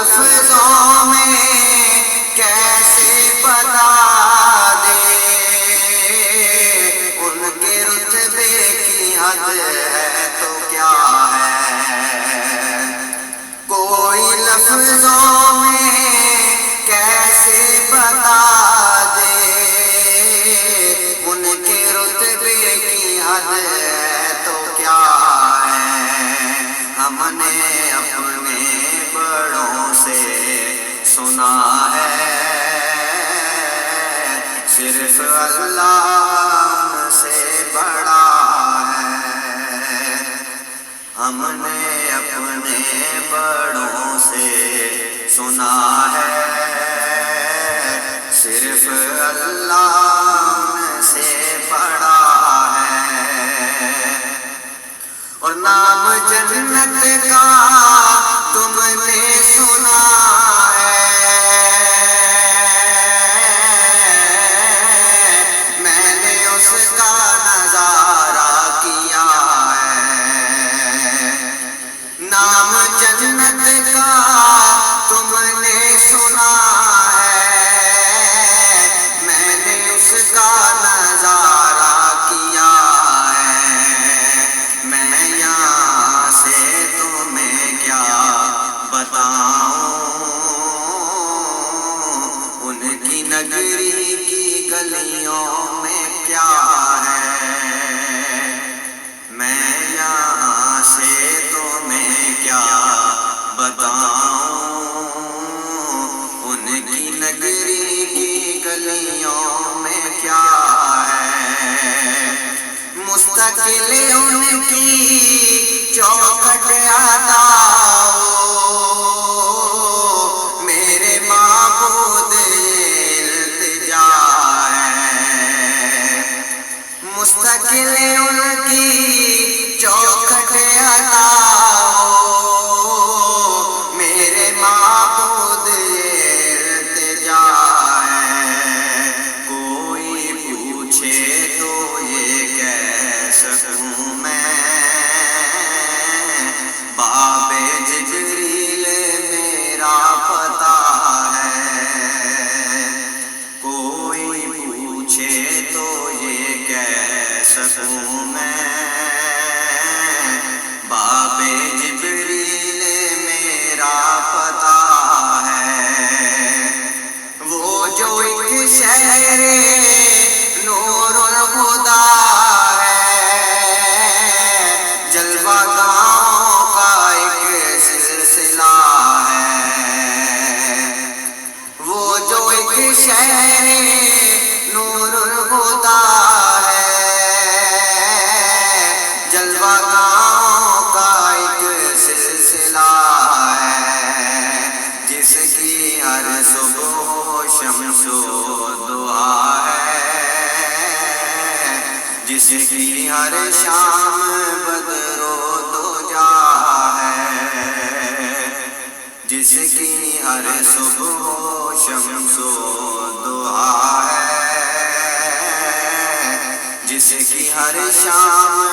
لفظوں میں کیسے بتا دے، ان کے رتبے کی حد ہے تو کیا ہے، کوئی لفظوں میں کیسے بتا دے، ان کے رتبے کی حد ہے تو کیا ہے، ہم نے اپنے بڑوں سے سنا ہے، صرف اللہ سے بڑا ہے، ہم نے اپنے بڑوں سے سنا ہے، صرف اللہ سے بڑا ہے، اور نام جنت کا تم نے سنا ہے، میں نے اس کا نظارہ کیا ہے، نام جنت کا تم نے سنا ہے، میں نے اس کا نظارہ کیا ہے، میں یہاں سے تمہیں کیا بتاؤں، ان کی نگری کی گلیوں میں کیا ہے، میں یہاں سے تمہیں کیا بتاؤں، ان کی نگری کی گلیوں میں کیا ہے، مستقل ان کی چوکھٹ عطا ہو، میرے معبود التجا ہے، مستقل ان کی چوکھٹ عطا ہو، میرے معبود التجا ہے، کوئی پوچھے تو یہ کہہ سکوں میں، باب جبریل میرا پتہ ہے، کوئی پوچھے تو یہ کہہ سکوں میں، باب جبریل میرا پتہ ہے، وہ جو ایک شہر نور الہدیٰ ہے، جلوہ گاؤں کا ایک سلسلہ ہے، وہ جو ایک شہر نور الہدیٰ ہے، جلوہ گاؤں کا ایک سلسلہ ہے، جس کی ہر صبح شمس و دعا ہے، جس کی ہر شام بدر و دجا ہے، جس کی ہر صبح شمس و دعا ہے، جس کی ہر شام